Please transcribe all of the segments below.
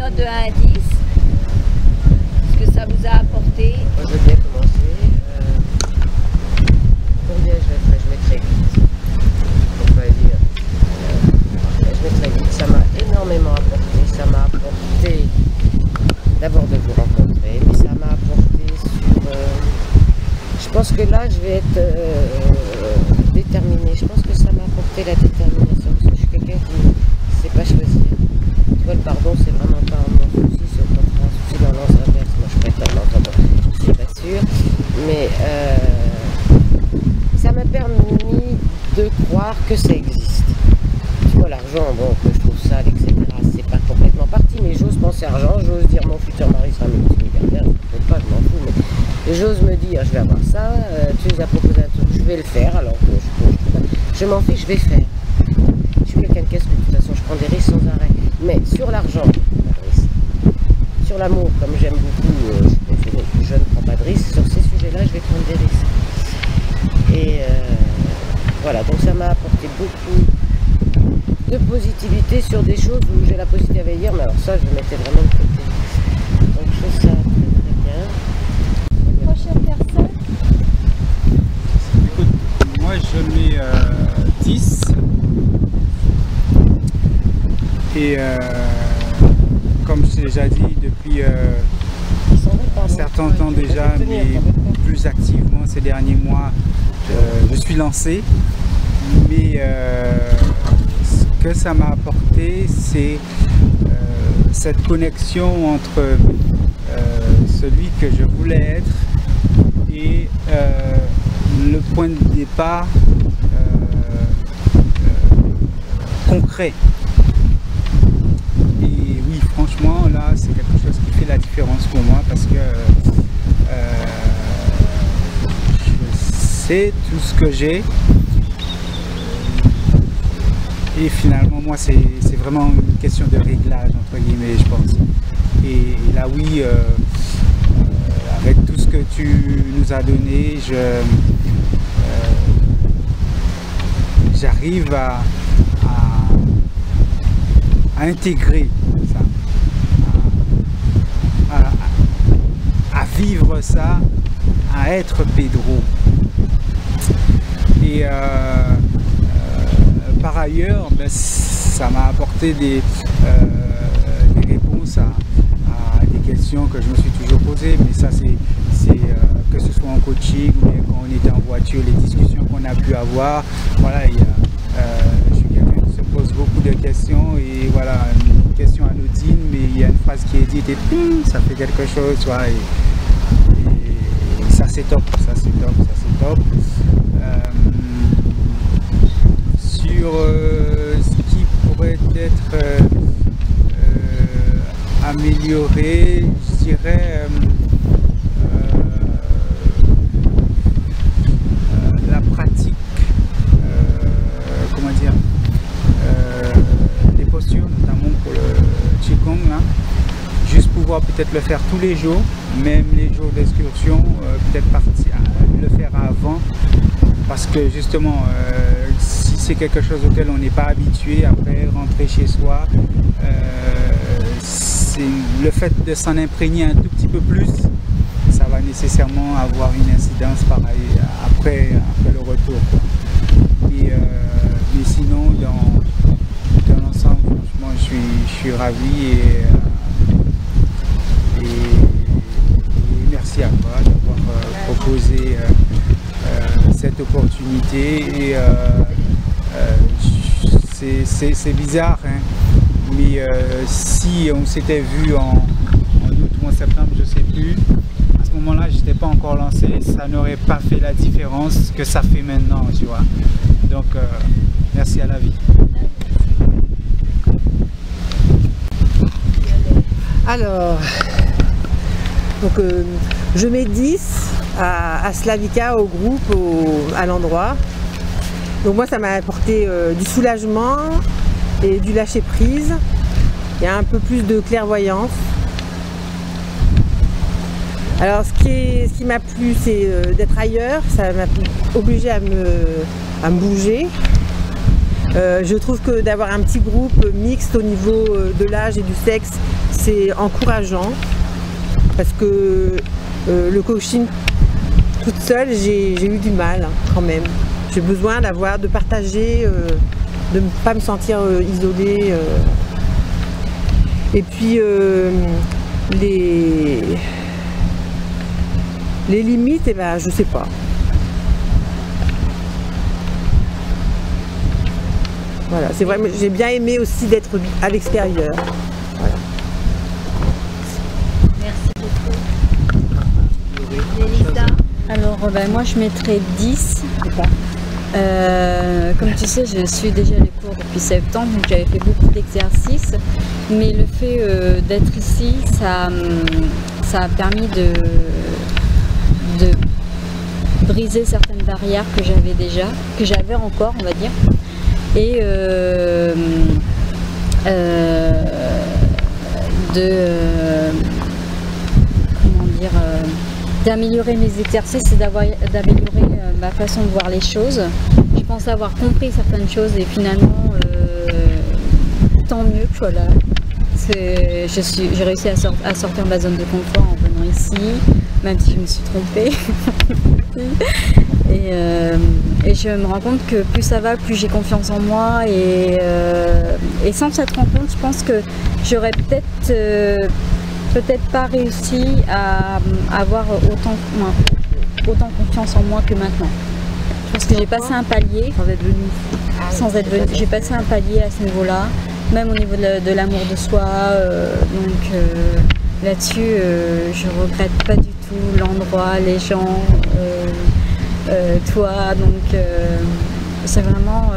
note de 1 à 10. Ce que ça vous a apporté. Moi, je veux bien commencer. Combien je mettrai 8. Pour pas dire. Je mettrai 8. Ça m'a énormément apporté. Ça m'a apporté d'abord de vous rencontrer, mais ça m'a apporté sur... je pense que là, je vais être déterminée. Je pense que ça m'a apporté la détermination. Parce que je suis quelqu'un qui ne sait pas choisir. Tu vois, le pardon, c'est vraiment pas mon souci. C'est au contraire un souci dans l'anse inverse. Moi, je préfère l'entendre. Je suis pas sûre. Mais ça m'a permis de croire que ça existe. Tu vois, l'argent, bon, que je trouve sale, etc. C'est pas complètement parti, mais j'ose penser argent. J'ose dire mon futur mari sera multimilliardaire. Je ne sais pas, je m'en fous. Mais j'ose me dire, je vais avoir ça. Tu nous as proposé un truc, je vais le faire. Alors que je m'en fiche, je vais faire. Je suis quelqu'un de casse, de toute façon, je prends des risques sans arrêt. Mais sur l'argent, pas de risque. Sur l'amour, comme j'aime beaucoup, je ne prends pas de risque. Sur ces sujets-là, je vais prendre des risques. Et voilà, donc ça m'a apporté beaucoup de positivité sur des choses où j'ai la positivité à dire, mais alors ça, je le mettais vraiment de côté. Donc je trouve ça très très bien. Une prochaine personne? Écoute, moi je mets 10. Et comme je t'ai déjà dit, depuis un certain temps déjà, mais plus activement ces derniers mois, je suis lancé. Mais ce que ça m'a apporté, c'est cette connexion entre celui que je voulais être et le point de départ concret. Et oui, franchement, là, c'est quelque chose qui fait la différence pour moi parce que je sais tout ce que j'ai. Et finalement, moi, c'est vraiment une question de réglage, entre guillemets, je pense. Et là, oui, avec tout ce que tu nous as donné, j'arrive à intégrer ça, à vivre ça, à être Pedro. Et par ailleurs, ben, ça m'a apporté des réponses à des questions que je me suis toujours posées, mais ça c'est que ce soit en coaching ou bien quand on était en voiture, les discussions qu'on a pu avoir, voilà, je suis quelqu'un qui se pose beaucoup de questions et voilà, une question anodine, mais il y a une phrase qui est dite et ça fait quelque chose, tu vois, et ça c'est top, ça c'est top, ça c'est top. Sur ce qui pourrait être amélioré, je dirais la pratique, comment dire, des postures, notamment pour le Qigong, là. Juste pouvoir peut-être le faire tous les jours, même les jours d'excursion, peut-être le faire avant, parce que justement, si c'est quelque chose auquel on n'est pas habitué, après rentrer chez soi, c'est le fait de s'en imprégner un tout petit peu plus, ça va nécessairement avoir une incidence pareille après le retour, quoi. Mais sinon, dans l'ensemble, franchement, je suis ravi et merci à toi d'avoir proposé cette opportunité. Et c'est bizarre, hein, mais si on s'était vu en août ou en septembre, je sais plus, à ce moment-là, je n'étais pas encore lancé, ça n'aurait pas fait la différence que ça fait maintenant, tu vois. Donc, merci à la vie. Alors, donc, je mets 10 à Slavika, au groupe, à l'endroit. Donc moi, ça m'a apporté du soulagement et du lâcher prise. Il y a un peu plus de clairvoyance. Alors ce qui m'a plu, c'est d'être ailleurs. Ça m'a obligé à me bouger. Je trouve que d'avoir un petit groupe mixte au niveau de l'âge et du sexe, c'est encourageant. Parce que le coaching toute seule, j'ai eu du mal quand même. J'ai besoin de partager, de ne pas me sentir isolée. Et puis les limites, eh ben, je sais pas. Voilà, c'est vrai, j'ai bien aimé aussi d'être à l'extérieur. Voilà. Merci beaucoup. Mélissa? Alors moi je mettrais 10. Comme tu sais, je suis déjà les cours depuis septembre, donc j'avais fait beaucoup d'exercices. Mais le fait d'être ici, ça a permis de briser certaines barrières que j'avais encore, on va dire. Et d'améliorer mes exercices et d'améliorer ma façon de voir les choses. Je pense avoir compris certaines choses et finalement tant mieux que voilà. J'ai réussi à sortir de ma zone de confort en venant ici, même si je me suis trompée. Et je me rends compte que plus ça va, plus j'ai confiance en moi et sans cette rencontre, je pense que j'aurais peut-être pas réussi à avoir autant confiance en moi que maintenant. Je pense que j'ai passé un palier sans être venue. J'ai passé un palier à ce niveau-là, même au niveau de l'amour de soi. Donc là-dessus, je regrette pas du tout l'endroit, les gens, toi. Donc c'est vraiment.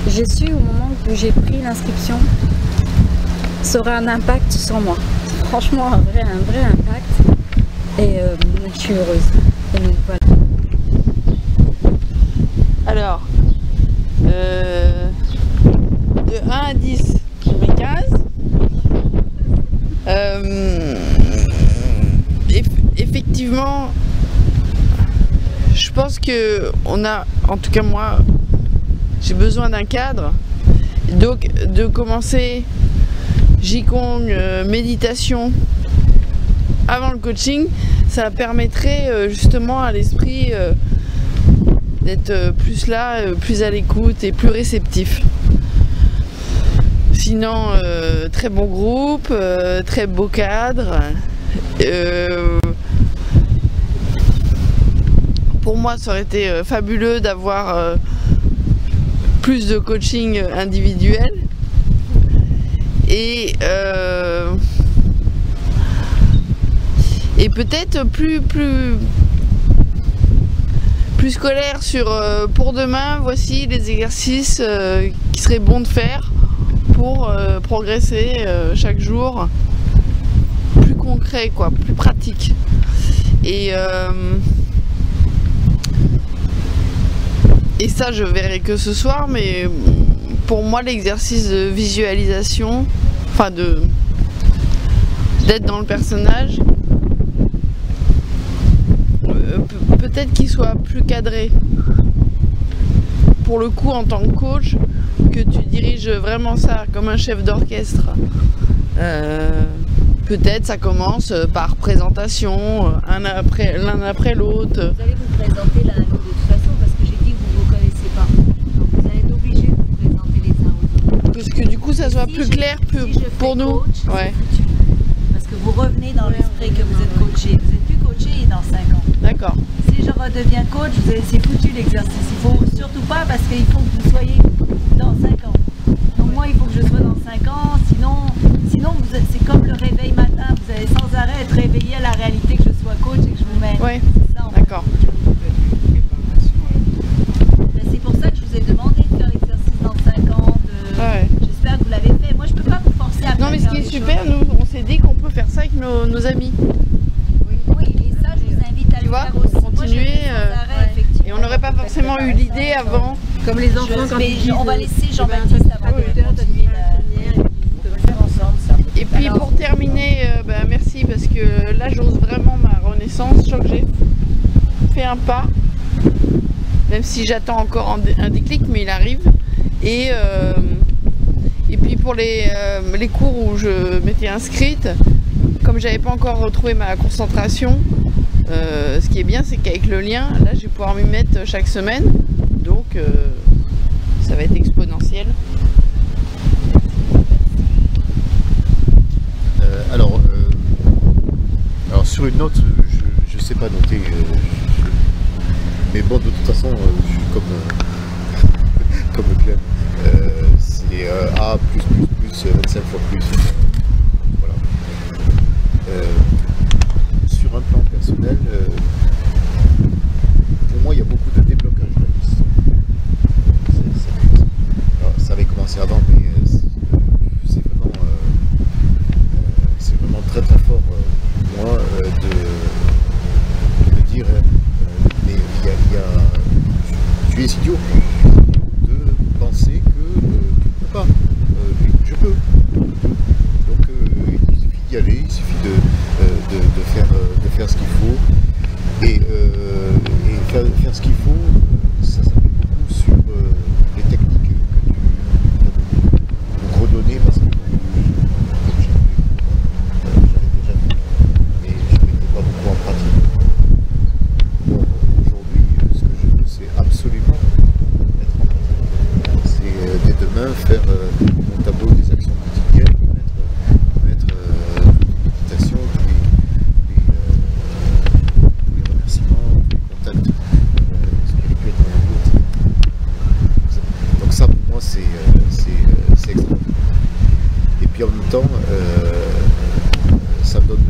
J'ai su au moment où j'ai pris l'inscription, ça aurait un impact sur moi. Franchement, un vrai impact. Et je suis heureuse. Et donc, voilà. Alors, de 1 à 10, je mets 15. Effectivement, je pense que en tout cas moi, j'ai besoin d'un cadre. Donc, de commencer Qigong, méditation avant le coaching, ça permettrait justement à l'esprit d'être plus là, plus à l'écoute et plus réceptif. Sinon, très bon groupe, très beau cadre. Pour moi, ça aurait été fabuleux d'avoir plus de coaching individuel. Et peut-être plus scolaire sur pour demain, voici les exercices qui seraient bons de faire pour progresser chaque jour, plus concret quoi, plus pratique. Et ça je verrai que ce soir, mais pour moi l'exercice de visualisation, enfin d'être dans le personnage, peut-être qu'il soit plus cadré. Pour le coup, en tant que coach, que tu diriges vraiment ça comme un chef d'orchestre, peut-être ça commence par présentation, l'un après l'autre. Vous allez vous présenter l'un à l'autre de toute façon parce que j'ai dit que vous ne vous connaissez pas. Donc vous allez être obligés de vous présenter les uns aux autres. Parce que du coup ça soit plus clair pour nous. Coach, ouais. Parce que vous revenez dans l'esprit que vous êtes coaché. Vous n'êtes plus coaché dans 5 ans. D'accord. Si je redeviens coach, c'est foutu l'exercice. Il faut surtout pas, parce qu'il faut que vous soyez dans 5 ans. Donc moi, il faut que je sois dans 5 ans, sinon c'est comme le réveil matin. Vous allez sans arrêt être réveillé à la réalité que je sois coach et que je vous mène. Ouais. D'accord. C'est pour ça que je vous ai demandé de faire l'exercice dans 5 ans. Ouais. J'espère que vous l'avez fait. Moi, je peux pas vous forcer à Non, mais ce qui est super, nous, on s'est dit qu'on peut faire ça avec nos amis. Oui, et ça, je vous invite à le faire aussi. Continuer. Et on n'aurait pas forcément eu l'idée avant. Comme les enfants quand ils disent, on va laisser Jean-Baptiste avant de continuer ensemble. Et puis pour terminer, merci parce que là j'ose vraiment ma renaissance. Je crois que j'ai fait un pas. même si j'attends encore un déclic, mais il arrive. Et puis pour les cours où je m'étais inscrite, comme j'avais pas encore retrouvé ma concentration, ce qui est bien, c'est qu'avec le lien, là je vais pouvoir m'y mettre chaque semaine, donc ça va être exponentiel. Alors sur une note, je sais pas noter, mais bon, de toute façon, je suis comme Clem, c'est A+++, 25 fois plus. Voilà. Sur un plan personnel, pour moi, il y a beaucoup de déblocage de la liste. Alors, ça avait commencé avant, mais c'est vraiment très très fort pour moi de me dire mais tu es idiot de penser que tu ne peux pas. Je peux. Donc il suffit d'y aller, il suffit de faire ce qu'il faut et faire ce qu'il faut, ça s'appuie beaucoup sur les techniques que tu redonner parce que j'avais déjà vu, mais je ne mettais pas beaucoup en pratique. Bon, aujourd'hui, ce que je veux, c'est absolument mettre en pratique. C'est dès demain faire mon tableau des actions quotidiennes, mettre toutes les méditations, tous les remerciements, tous les contacts spirituels dans la vie, etc. Donc ça, pour moi, c'est extraordinaire. Et puis en même temps, ça me donne